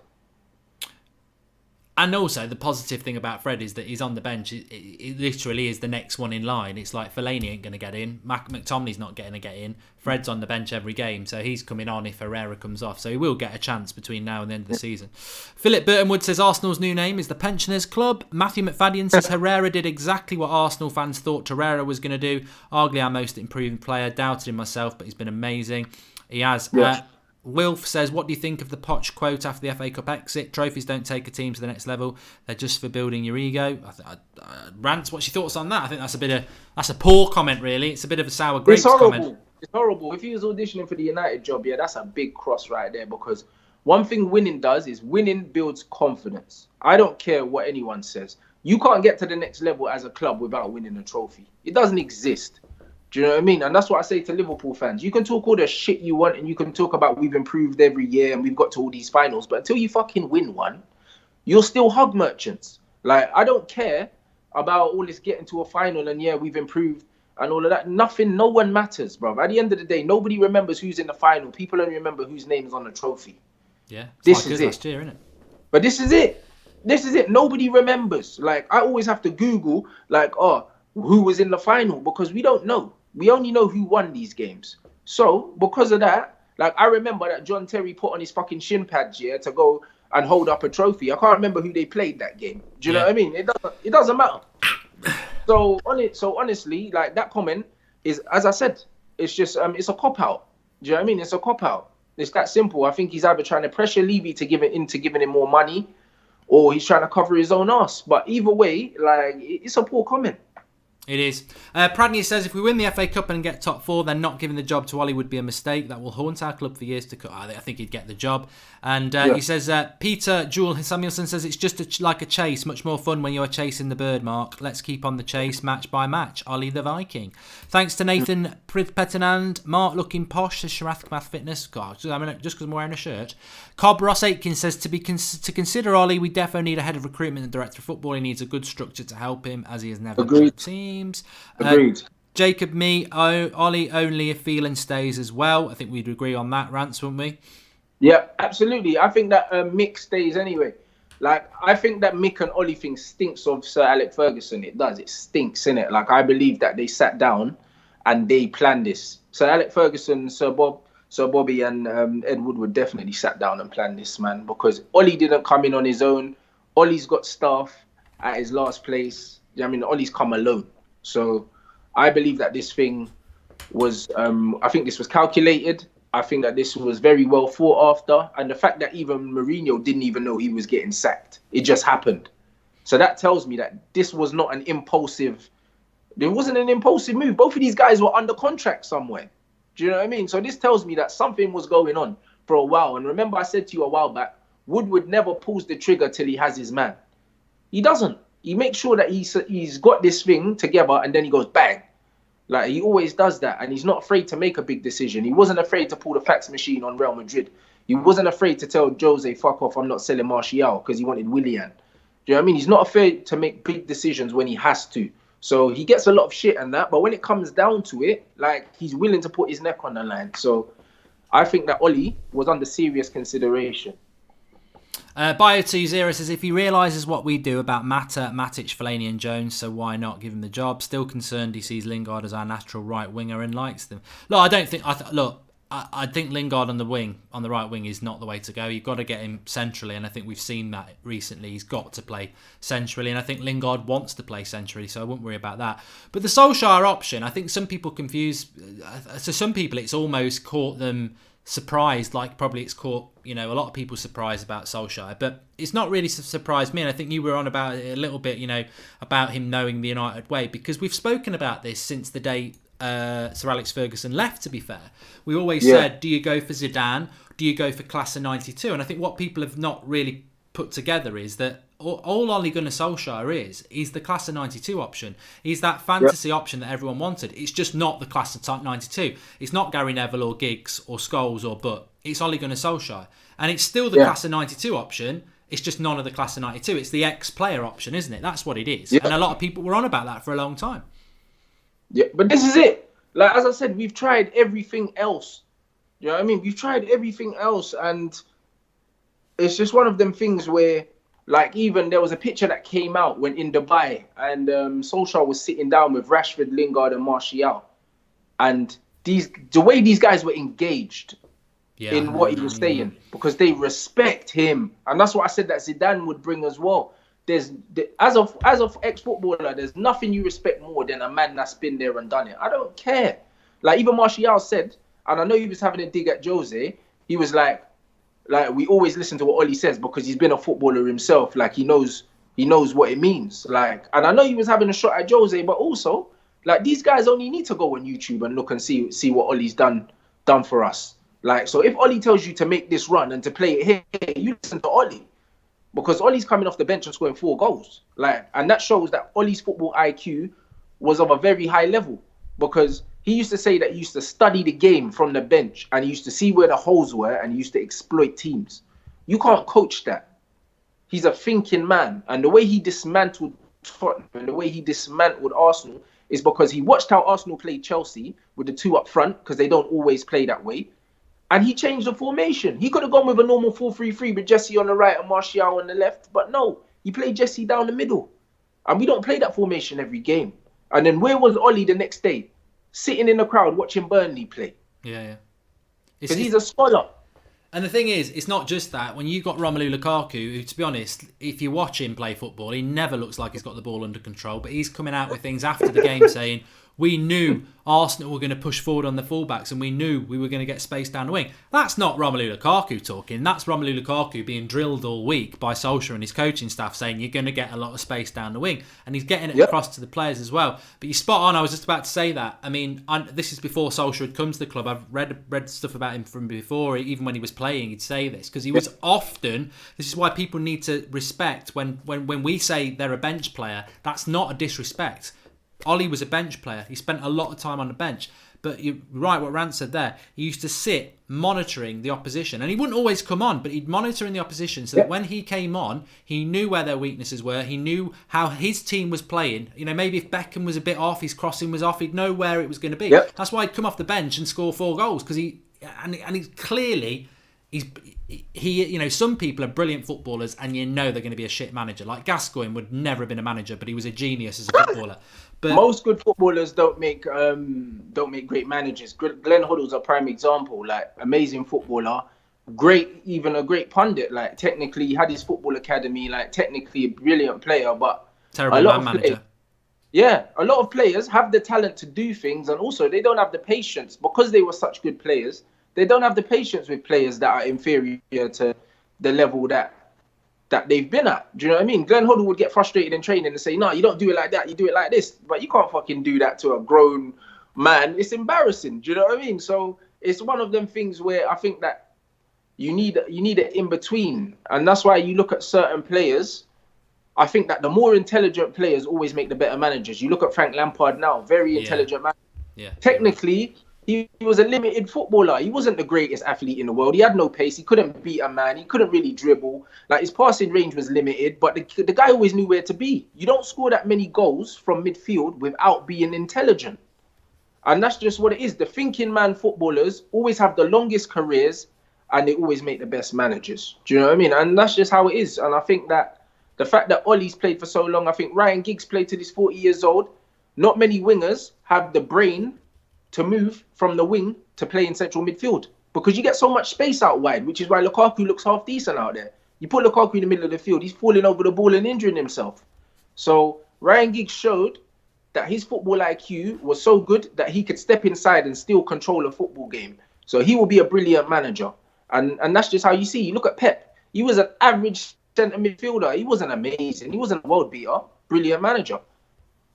And also, the positive thing about Fred is that he's on the bench. It literally is the next one in line. It's like Fellaini ain't going to get in. McTominay's not going to get in. Fred's on the bench every game, so he's coming on if Herrera comes off. So he will get a chance between now and the end of the season. Philip Burtonwood says Arsenal's new name is the Pensioners Club. Matthew McFadden says Herrera did exactly what Arsenal fans thought Herrera was going to do. Arguably our most improved player. Doubted him myself, but he's been amazing. He has. Yes. Wilf says, what do you think of the Poch quote after the FA Cup exit? Trophies don't take a team to the next level. They're just for building your ego. Rants, what's your thoughts on that? I think that's a poor comment, really. It's a bit of a sour grapes comment. It's horrible. If he was auditioning for the United job, that's a big cross right there because one thing winning does is winning builds confidence. I don't care what anyone says. You can't get to the next level as a club without winning a trophy. It doesn't exist. Do you know what I mean? And that's what I say to Liverpool fans. You can talk all the shit you want and you can talk about we've improved every year and we've got to all these finals. But until you fucking win one, you're still hug merchants. I don't care about all this getting to a final and we've improved and all of that. No one matters, bro. At the end of the day, nobody remembers who's in the final. People only remember whose name's on the trophy. Yeah, this is it. Last year, isn't it? But this is it. Nobody remembers. I always have to Google, who was in the final because we don't know. We only know who won these games. So, because of that, I remember that John Terry put on his fucking shin pads, to go and hold up a trophy. I can't remember who they played that game. Do you know what I mean? It doesn't matter. So honestly, that comment is, as I said, it's just it's a cop out. Do you know what I mean? It's a cop out. It's that simple. I think he's either trying to pressure Levy to give it into giving him more money, or he's trying to cover his own ass. But either way, it's a poor comment. It is. Pradney says, if we win the FA Cup and get top four, then not giving the job to Ollie would be a mistake. That will haunt our club for years to come. I think he'd get the job. And he says, Peter Jewel Samuelson says, it's just like a chase. Much more fun when you are chasing the bird, Mark. Let's keep on the chase, match by match. Ollie the Viking. Thanks to Nathan Pettinand. Mark looking posh, says Sharath Math Fitness. God, just because I'm wearing a shirt. Cobb Ross Aitken says, to consider Ollie, we definitely need a head of recruitment and director of football. He needs a good structure to help him, as he has never done teams. Agreed. Jacob, Ollie only if Phelan stays as well. I think we'd agree on that, Rance, wouldn't we? Yeah, absolutely. I think that Mick stays anyway. I think that Mick and Ollie thing stinks of Sir Alex Ferguson. It does. It stinks, innit? I believe that they sat down and they planned this. Sir Alex Ferguson, Sir Bobby and Ed Woodward definitely sat down and planned this, man, because Ollie didn't come in on his own. Ollie's got staff at his last place. Ollie's come alone. So I believe that this thing was, I think this was calculated. I think that this was very well thought after. And the fact that even Mourinho didn't even know he was getting sacked. It just happened. So that tells me that this was not an impulsive, it wasn't an impulsive move. Both of these guys were under contract somewhere. Do you know what I mean? So this tells me that something was going on for a while. And remember I said to you a while back, Woodward never pulls the trigger till he has his man. He doesn't. He makes sure that he's got this thing together and then he goes bang. He always does that. And he's not afraid to make a big decision. He wasn't afraid to pull the fax machine on Real Madrid. He wasn't afraid to tell Jose, fuck off, I'm not selling Martial because he wanted Willian. Do you know what I mean? He's not afraid to make big decisions when he has to. So he gets a lot of shit and that, but when it comes down to it, like, he's willing to put his neck on the line. So I think that Ollie was under serious consideration. Bio20 says, if he realises what we do about Mata, Matic, Fellaini and Jones, so why not give him the job? Still concerned he sees Lingard as our natural right winger and likes them. Look, I don't think... I think Lingard on the right wing is not the way to go. You've got to get him centrally, and I think we've seen that recently. He's got to play centrally, and I think Lingard wants to play centrally, so I wouldn't worry about that. But the Solskjaer option, I think some people confuse... So some people, it's almost caught them surprised, like probably it's caught, a lot of people surprised about Solskjaer, but it's not really surprised me, and I think you were on about it a little bit, about him knowing the United way, because we've spoken about this since the day Sir Alex Ferguson left, to be fair. We always said, do you go for Zidane? Do you go for Class of 92? And I think what people have not really put together is that all Ole Gunnar Solskjaer is the Class of 92 option. He's that fantasy option that everyone wanted. It's just not the Class of 92. It's not Gary Neville or Giggs or Scholes or Butt. It's Ole Gunnar Solskjaer. And it's still the Class of 92 option. It's just none of the Class of 92. It's the ex-player option, isn't it? That's what it is. Yeah. And a lot of people were on about that for a long time. Yeah, but this is it. Like, as I said, we've tried everything else. You know what I mean? We've tried everything else, and it's just one of them things where, like, even there was a picture that came out when in Dubai, and Solskjaer was sitting down with Rashford, Lingard, and Martial, and the way these guys were engaged in what he was saying, because they respect him, and that's what I said that Zidane would bring as well. As of ex-footballer, there's nothing you respect more than a man that's been there and done it. I don't care. Like, even Martial said, and I know he was having a dig at Jose, he was like we always listen to what Ollie says because he's been a footballer himself. Like, he knows what it means. Like, and I know he was having a shot at Jose, but also, like, these guys only need to go on YouTube and look and see what Ollie's done for us. Like, so if Ollie tells you to make this run and to play it here, you listen to Ollie. Because Ollie's coming off the bench and scoring 4 goals. Like, and that shows that Ollie's football IQ was of a very high level. Because he used to say that he used to study the game from the bench and he used to see where the holes were and he used to exploit teams. You can't coach that. He's a thinking man. And the way he dismantled Tottenham and the way he dismantled Arsenal is because he watched how Arsenal played Chelsea with the 2 up front, because they don't always play that way. And he changed the formation. He could have gone with a normal 4-3-3 with Jesse on the right and Martial on the left. But no, he played Jesse down the middle. And we don't play that formation every game. And then where was Ollie the next day? Sitting in the crowd watching Burnley play. Yeah. Because he's a scholar. And the thing is, it's not just that. When you got Romelu Lukaku, who, to be honest, if you watch him play football, he never looks like he's got the ball under control. But he's coming out with things after the game saying, we knew Arsenal were going to push forward on the fullbacks and we knew we were going to get space down the wing. That's not Romelu Lukaku talking. That's Romelu Lukaku being drilled all week by Solskjaer and his coaching staff saying you're going to get a lot of space down the wing. And he's getting it across to the players as well. But you're spot on. I was just about to say that. I mean, this is before Solskjaer had come to the club. I've read stuff about him from before. Even when he was playing, he'd say this. Because he was often... This is why people need to respect when we say they're a bench player. That's not a disrespect. Ollie was a bench player. He spent a lot of time on the bench. But you're right, what Rance said there. He used to sit monitoring the opposition. And he wouldn't always come on, but he'd monitor in the opposition so that when he came on, he knew where their weaknesses were. He knew how his team was playing. Maybe if Beckham was a bit off, his crossing was off, he'd know where it was going to be. That's why he'd come off the bench and score 4 goals. Because he's clearly... some people are brilliant footballers and they're going to be a shit manager. Like Gascoigne would never have been a manager, but he was a genius as a footballer. But most good footballers don't make great managers. Glenn Hoddle's a prime example. Like, amazing footballer, even a great pundit. Like, technically, he had his football academy. Like, technically a brilliant player, but terrible man manager. A lot of players have the talent to do things, and also they don't have the patience because they were such good players. They don't have the patience with players that are inferior to the level that they've been at. Do you know what I mean? Glenn Hoddle would get frustrated in training and say, no, you don't do it like that. You do it like this. But you can't fucking do that to a grown man. It's embarrassing. Do you know what I mean? So it's one of them things where I think that you need an in-between. And that's why you look at certain players. I think that the more intelligent players always make the better managers. You look at Frank Lampard now, very intelligent man. Yeah. Technically... he was a limited footballer. He wasn't the greatest athlete in the world. He had no pace. He couldn't beat a man. He couldn't really dribble. Like his passing range was limited, but the guy always knew where to be. You don't score that many goals from midfield without being intelligent. And that's just what it is. The thinking man footballers always have the longest careers and they always make the best managers. Do you know what I mean? And that's just how it is. And I think that the fact that Ollie's played for so long, I think Ryan Giggs played till he's 40 years old. Not many wingers have the brain to move from the wing to play in central midfield because you get so much space out wide, which is why Lukaku looks half decent out there. You put Lukaku in the middle of the field, he's falling over the ball and injuring himself. So Ryan Giggs showed that his football IQ was so good that he could step inside and still control a football game. So he will be a brilliant manager. And that's just how you see. You look at Pep. He was an average centre midfielder. He wasn't amazing. He wasn't a world beater. Brilliant manager.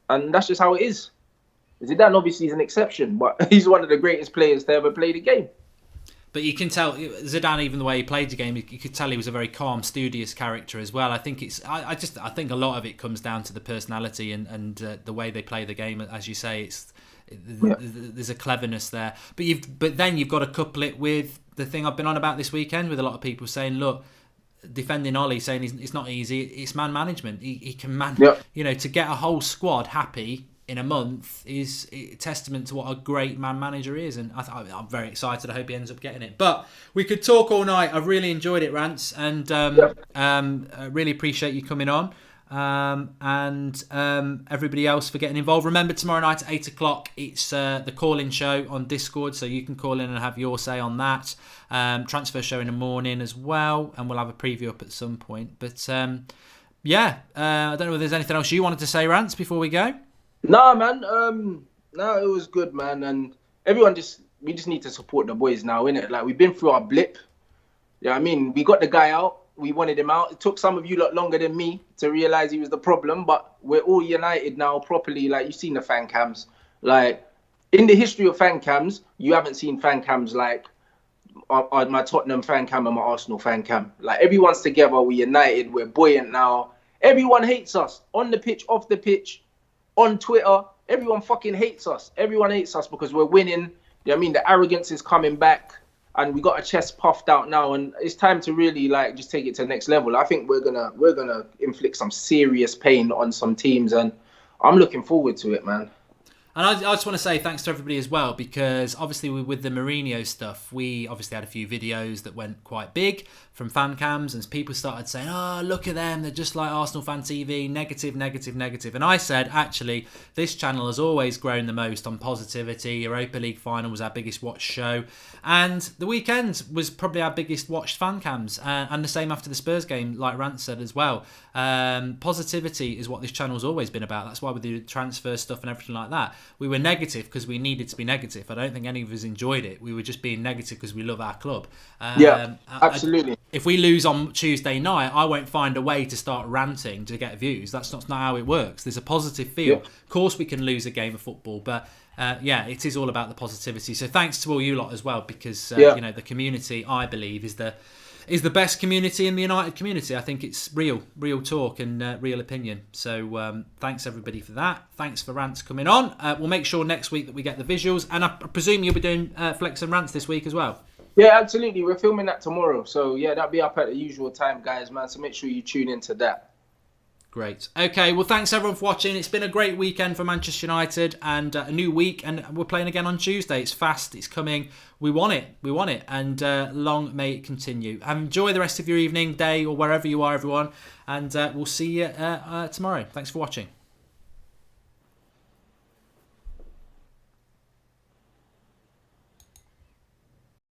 And that's just how it is. Zidane obviously is an exception, but he's one of the greatest players to ever play the game. But you can tell Zidane, even the way he played the game, you could tell he was a very calm, studious character as well. I think I think a lot of it comes down to the personality and the way they play the game. As you say, there's a cleverness there. But then you've got to couple it with the thing I've been on about this weekend, with a lot of people saying, look, defending Ollie, saying it's not easy. It's man management. He can to get a whole squad happy in a month is a testament to what a great man manager is, and I'm very excited. I hope he ends up getting it. But we could talk all night. I've really enjoyed it, Rance, and I really appreciate you coming on, and everybody else for getting involved. Remember, tomorrow night at 8 o'clock, it's the call-in show on Discord, so you can call in and have your say on that. Transfer show in the morning as well, and we'll have a preview up at some point. But I don't know if there's anything else you wanted to say, Rance, before we go. Nah, man. No, it was good, man. And everyone we just need to support the boys now, innit? Like, we've been through our blip. Yeah, I mean, we got the guy out. We wanted him out. It took some of you lot longer than me to realise he was the problem, but we're all united now properly. Like, you've seen the fan cams. Like, in the history of fan cams, you haven't seen fan cams like my Tottenham fan cam and my Arsenal fan cam. Like, everyone's together. We're united. We're buoyant now. Everyone hates us. On the pitch, off the pitch. On Twitter, everyone fucking hates us. Everyone hates us because we're winning. You know what I mean? The arrogance is coming back and we got our chest puffed out now, and it's time to really like just take it to the next level. I think we're gonna inflict some serious pain on some teams, and I'm looking forward to it, man. And I just want to say thanks to everybody as well, because obviously with the Mourinho stuff, we obviously had a few videos that went quite big from fan cams, and people started saying, oh, look at them, they're just like Arsenal Fan TV, negative, negative, negative. And I said, actually, this channel has always grown the most on positivity. Europa League final was our biggest watched show, and the weekend was probably our biggest watched fan cams, and the same after the Spurs game, like Rance said as well. Positivity is what this channel's always been about. That's why we do transfer stuff and everything like that. We were negative because we needed to be negative. I don't think any of us enjoyed it. We were just being negative because we love our club. Absolutely. If we lose on Tuesday night, I won't find a way to start ranting to get views. That's not how it works. There's a positive feel. Yeah. Of course we can lose a game of football, but it is all about the positivity. So thanks to all you lot as well, because the community, I believe, is the best community in the United community. I think it's real talk and real opinion. So thanks everybody for that. Thanks for Rants coming on. We'll make sure next week that we get the visuals, and I presume you'll be doing Flex and Rants this week as well. Yeah, absolutely. We're filming that tomorrow. So yeah, that'll be up at the usual time, guys, man. So make sure you tune into that. Great. Okay, well, thanks everyone for watching. It's been a great weekend for Manchester United, and a new week, and we're playing again on Tuesday. It's fast, it's coming. We want it, and long may it continue. Enjoy the rest of your evening, day, or wherever you are, everyone, and we'll see you tomorrow. Thanks for watching.